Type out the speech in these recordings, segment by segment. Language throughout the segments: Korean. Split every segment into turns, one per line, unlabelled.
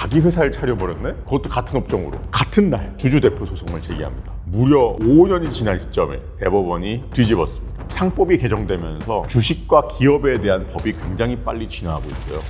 자기 회사를 차려버렸네? 그것도 같은 업종으로 같은 날 주주 대표 소송을 제기합니다. 무려 5년이 지난 시점에 대법원이 뒤집었습니다. 상법이 개정되면서 주식과 기업에 대한 법이 굉장히 빨리 진화하고 있어요.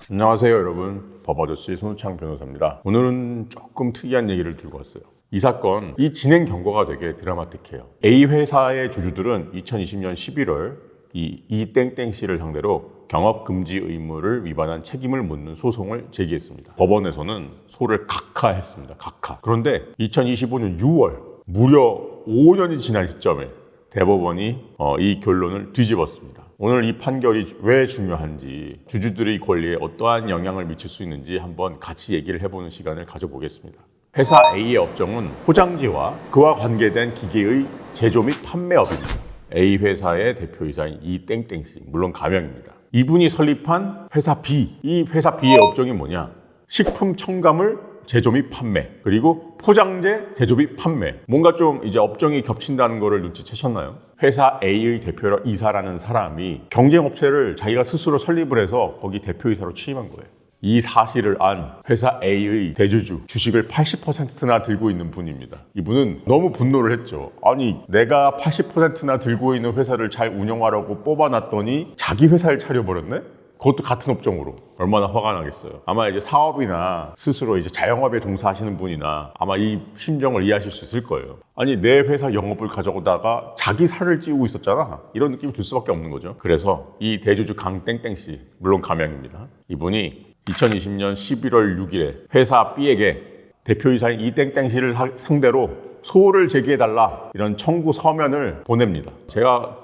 안녕하세요 여러분, 법아저씨 손우창 변호사입니다. 오늘은 조금 특이한 얘기를 들고 왔어요. 이 사건, 이 진행 경과가 되게 드라마틱해요. A회사의 주주들은 2020년 11월 이 땡땡 씨를 상대로 경업금지 의무를 위반한 책임을 묻는 소송을 제기했습니다. 법원에서는 소를 각하했습니다. 각하. 그런데 2025년 6월, 무려 5년이 지난 시점에 대법원이 이 결론을 뒤집었습니다. 오늘 이 판결이 왜 중요한지, 주주들의 권리에 어떠한 영향을 미칠 수 있는지 한번 같이 얘기를 해보는 시간을 가져보겠습니다. 회사 A의 업종은 포장지와 그와 관계된 기계의 제조 및 판매업입니다. A 회사의 대표이사인 이 땡땡씨, 물론 가명입니다. 이분이 설립한 회사 B, 이 회사 B의 업종이 뭐냐? 식품 첨가물 제조 및 판매, 그리고 포장재 제조 및 판매. 뭔가 좀 이제 업종이 겹친다는 거를 눈치채셨나요? 회사 A의 대표이사라는 사람이 경쟁업체를 자기가 스스로 설립을 해서 거기 대표이사로 취임한 거예요. 이 사실을 안 회사 A의 대주주, 주식을 80%나 들고 있는 분입니다. 이분은 너무 분노를 했죠. 아니, 내가 80%나 들고 있는 회사를 잘 운영하려고 뽑아놨더니 자기 회사를 차려버렸네? 그것도 같은 업종으로. 얼마나 화가 나겠어요. 아마 이제 사업이나 스스로 이제 자영업에 종사하시는 분이나 아마 이 심정을 이해하실 수 있을 거예요. 아니, 내 회사 영업을 가져오다가 자기 살을 찌우고 있었잖아. 이런 느낌이 들 수밖에 없는 거죠. 그래서 이 대주주 강땡땡 씨, 물론 가명입니다. 이분이 2020년 11월 6일에 회사 B에게 대표이사인 이 땡땡 씨를 상대로 소를 제기해달라, 이런 청구 서면을 보냅니다. 제가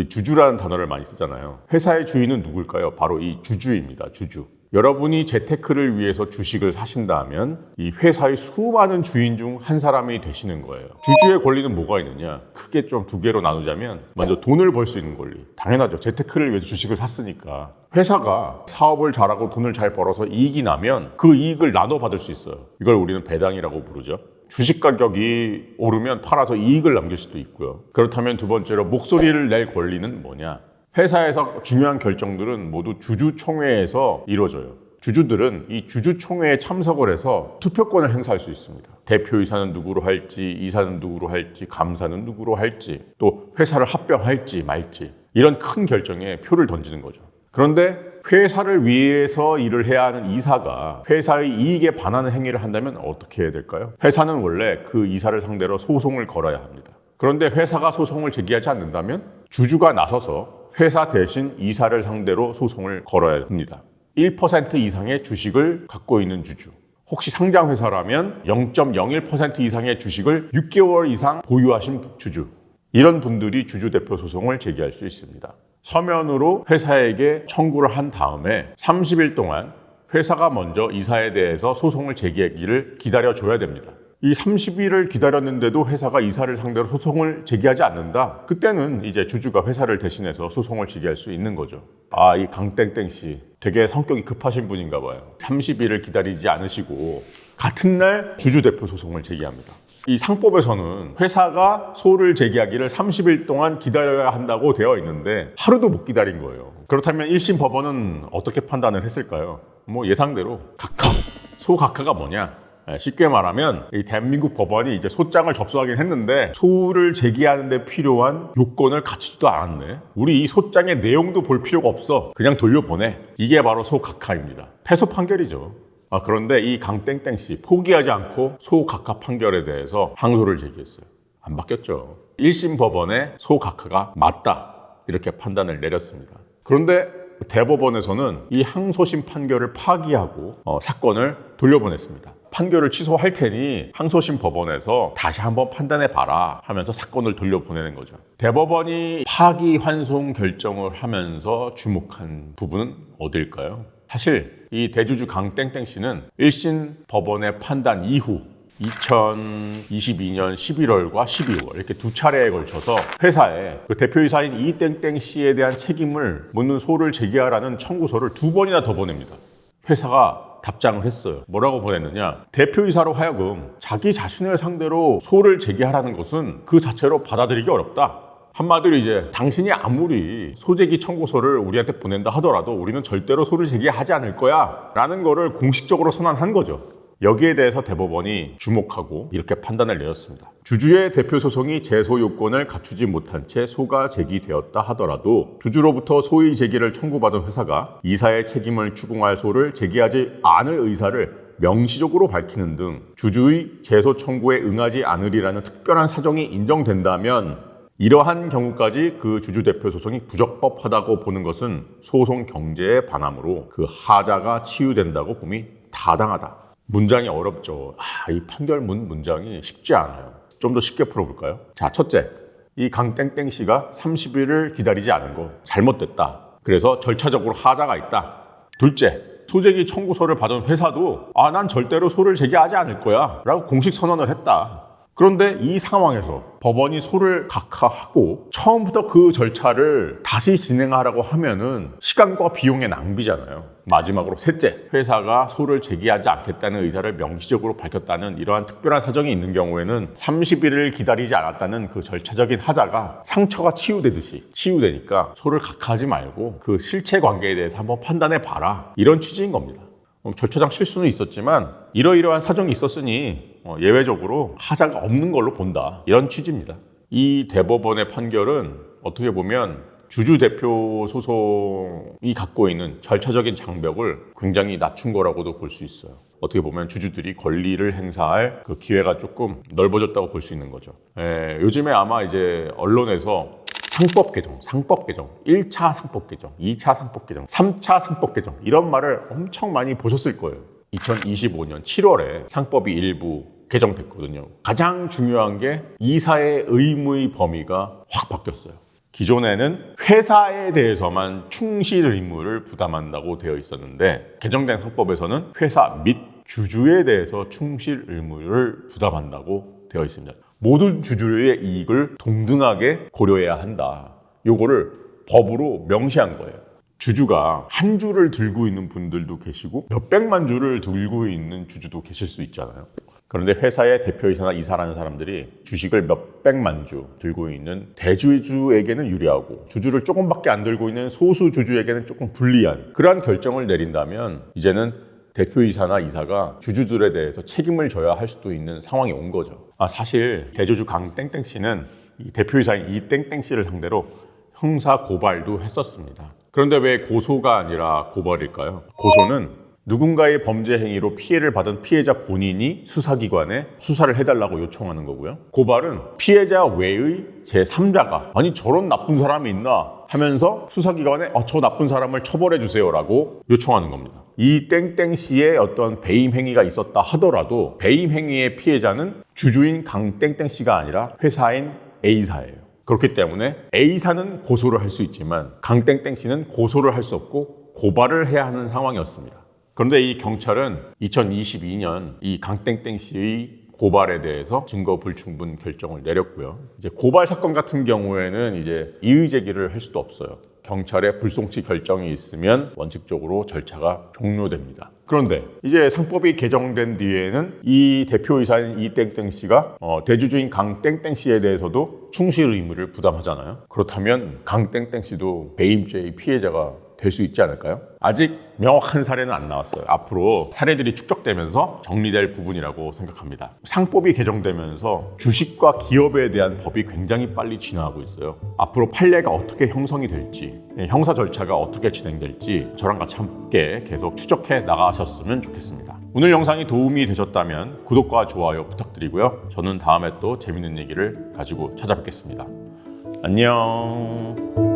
주주라는 단어를 많이 쓰잖아요. 회사의 주인은 누굴까요? 바로 이 주주입니다. 주주. 여러분이 재테크를 위해서 주식을 사신다면 이 회사의 수많은 주인 중 한 사람이 되시는 거예요. 주주의 권리는 뭐가 있느냐? 크게 좀 두 개로 나누자면, 먼저 돈을 벌 수 있는 권리. 당연하죠. 재테크를 위해서 주식을 샀으니까. 회사가 사업을 잘하고 돈을 잘 벌어서 이익이 나면 그 이익을 나눠 받을 수 있어요. 이걸 우리는 배당이라고 부르죠. 주식 가격이 오르면 팔아서 이익을 남길 수도 있고요. 그렇다면 두 번째로 목소리를 낼 권리는 뭐냐? 회사에서 중요한 결정들은 모두 주주총회에서 이루어져요. 주주들은 이 주주총회에 참석을 해서 투표권을 행사할 수 있습니다. 대표이사는 누구로 할지, 이사는 누구로 할지, 감사는 누구로 할지, 또 회사를 합병할지 말지, 이런 큰 결정에 표를 던지는 거죠. 그런데 회사를 위해서 일을 해야 하는 이사가 회사의 이익에 반하는 행위를 한다면 어떻게 해야 될까요? 회사는 원래 그 이사를 상대로 소송을 걸어야 합니다. 그런데 회사가 소송을 제기하지 않는다면 주주가 나서서 회사 대신 이사를 상대로 소송을 걸어야 합니다. 1% 이상의 주식을 갖고 있는 주주, 혹시 상장회사라면 0.01% 이상의 주식을 6개월 이상 보유하신 주주, 이런 분들이 주주대표 소송을 제기할 수 있습니다. 서면으로 회사에게 청구를 한 다음에 30일 동안 회사가 먼저 이사에 대해서 소송을 제기하기를 기다려줘야 됩니다. 이 30일을 기다렸는데도 회사가 이사를 상대로 소송을 제기하지 않는다? 그때는 이제 주주가 회사를 대신해서 소송을 제기할 수 있는 거죠. 아, 이 강땡땡 씨 되게 성격이 급하신 분인가 봐요. 30일을 기다리지 않으시고 같은 날 주주대표 소송을 제기합니다. 이 상법에서는 회사가 소를 제기하기를 30일 동안 기다려야 한다고 되어 있는데 하루도 못 기다린 거예요. 그렇다면 1심 법원은 어떻게 판단을 했을까요? 뭐 예상대로 각하, 소 각하가 뭐냐? 쉽게 말하면 이 대한민국 법원이 이제 소장을 접수하긴 했는데 소를 제기하는 데 필요한 요건을 갖추지도 않았네. 우리 이 소장의 내용도 볼 필요가 없어. 그냥 돌려보내. 이게 바로 소각하입니다. 패소 판결이죠. 그런데 이 강땡땡 씨 포기하지 않고 소각하 판결에 대해서 항소를 제기했어요. 안 바뀌었죠. 1심 법원의 소각하가 맞다, 이렇게 판단을 내렸습니다. 그런데 대법원에서는 이 항소심 판결을 파기하고 사건을 돌려보냈습니다. 판결을 취소할 테니 항소심 법원에서 다시 한번 판단해봐라 하면서 사건을 돌려보내는 거죠. 대법원이 파기환송 결정을 하면서 주목한 부분은 어딜까요? 사실 이 대주주 강땡땡 씨는 1심 법원의 판단 이후 2022년 11월과 12월 이렇게 두 차례에 걸쳐서 회사에 그 대표이사인 이 땡땡 씨에 대한 책임을 묻는 소를 제기하라는 청구서를 2번이나 더 보냅니다. 회사가 답장을 했어요. 뭐라고 보냈느냐? 대표이사로 하여금 자기 자신을 상대로 소를 제기하라는 것은 그 자체로 받아들이기 어렵다. 한마디로 이제 당신이 아무리 소재기 청구서를 우리한테 보낸다 하더라도 우리는 절대로 소를 제기하지 않을 거야 라는 거를 공식적으로 선언한 거죠. 여기에 대해서 대법원이 주목하고 이렇게 판단을 내렸습니다. 주주의 대표 소송이 제소 요건을 갖추지 못한 채 소가 제기되었다 하더라도 주주로부터 소의 제기를 청구받은 회사가 이사의 책임을 추궁할 소를 제기하지 않을 의사를 명시적으로 밝히는 등 주주의 제소 청구에 응하지 않으리라는 특별한 사정이 인정된다면 이러한 경우까지 그 주주 대표 소송이 부적법하다고 보는 것은 소송 경제에 반하므로 그 하자가 치유된다고 봄이 타당하다. 문장이 어렵죠. 이 판결문 문장이 쉽지 않아요. 좀 더 쉽게 풀어볼까요? 자, 첫째, 이 강땡땡 씨가 30일을 기다리지 않은 거 잘못됐다. 그래서 절차적으로 하자가 있다. 둘째, 소재기 청구서를 받은 회사도 난 절대로 소를 제기하지 않을 거야 라고 공식 선언을 했다. 그런데 이 상황에서 법원이 소를 각하하고 처음부터 그 절차를 다시 진행하라고 하면은 시간과 비용의 낭비잖아요. 마지막으로 셋째, 회사가 소를 제기하지 않겠다는 의사를 명시적으로 밝혔다는 이러한 특별한 사정이 있는 경우에는 30일을 기다리지 않았다는 그 절차적인 하자가 상처가 치유되니까 소를 각하하지 말고 그 실체 관계에 대해서 한번 판단해 봐라. 이런 취지인 겁니다. 절차상 실수는 있었지만 이러이러한 사정이 있었으니 예외적으로 하자가 없는 걸로 본다. 이런 취지입니다. 이 대법원의 판결은 어떻게 보면 주주 대표 소송이 갖고 있는 절차적인 장벽을 굉장히 낮춘 거라고도 볼 수 있어요. 어떻게 보면 주주들이 권리를 행사할 그 기회가 조금 넓어졌다고 볼 수 있는 거죠. 요즘에 아마 이제 언론에서 상법 개정, 1차 상법 개정, 2차 상법 개정, 3차 상법 개정 이런 말을 엄청 많이 보셨을 거예요. 2025년 7월에 상법이 일부 개정됐거든요. 가장 중요한 게 이사의 의무의 범위가 확 바뀌었어요. 기존에는 회사에 대해서만 충실 의무를 부담한다고 되어 있었는데 개정된 상법에서는 회사 및 주주에 대해서 충실 의무를 부담한다고 되어 있습니다. 모든 주주의 이익을 동등하게 고려해야 한다. 요거를 법으로 명시한 거예요. 주주가 한 주를 들고 있는 분들도 계시고 몇백만 주를 들고 있는 주주도 계실 수 있잖아요. 그런데 회사의 대표이사나 이사라는 사람들이 주식을 몇백만 주 들고 있는 대주주에게는 유리하고 주주를 조금밖에 안 들고 있는 소수 주주에게는 조금 불리한 그러한 결정을 내린다면 이제는 대표이사나 이사가 주주들에 대해서 책임을 져야 할 수도 있는 상황이 온 거죠. 사실 대주주 강땡땡 씨는 이 대표이사인 이 땡땡 씨를 상대로 형사 고발도 했었습니다. 그런데 왜 고소가 아니라 고발일까요? 고소는 누군가의 범죄 행위로 피해를 받은 피해자 본인이 수사기관에 수사를 해달라고 요청하는 거고요. 고발은 피해자 외의 제3자가 아니 저런 나쁜 사람이 있나 하면서 수사기관에 저 나쁜 사람을 처벌해 주세요라고 요청하는 겁니다. 이 땡땡 씨의 어떤 배임 행위가 있었다 하더라도 배임 행위의 피해자는 주주인 강땡땡 씨가 아니라 회사인 A사예요. 그렇기 때문에 A사는 고소를 할 수 있지만 강땡땡 씨는 고소를 할 수 없고 고발을 해야 하는 상황이었습니다. 그런데 이 경찰은 2022년 이 강땡땡 씨의 고발에 대해서 증거 불충분 결정을 내렸고요. 이제 고발 사건 같은 경우에는 이제 이의 제기를 할 수도 없어요. 경찰의 불송치 결정이 있으면 원칙적으로 절차가 종료됩니다. 그런데 이제 상법이 개정된 뒤에는 이 대표이사인 이 땡땡 씨가 대주주인 강땡땡 씨에 대해서도 충실 의무를 부담하잖아요. 그렇다면 강땡땡 씨도 배임죄의 피해자가 될 수 있지 않을까요? 아직 명확한 사례는 안 나왔어요. 앞으로 사례들이 축적되면서 정리될 부분이라고 생각합니다. 상법이 개정되면서 주식과 기업에 대한 법이 굉장히 빨리 진화하고 있어요. 앞으로 판례가 어떻게 형성이 될지, 형사 절차가 어떻게 진행될지 저랑 같이 함께 계속 추적해 나가셨으면 좋겠습니다. 오늘 영상이 도움이 되셨다면 구독과 좋아요 부탁드리고요. 저는 다음에 또 재밌는 얘기를 가지고 찾아뵙겠습니다. 안녕.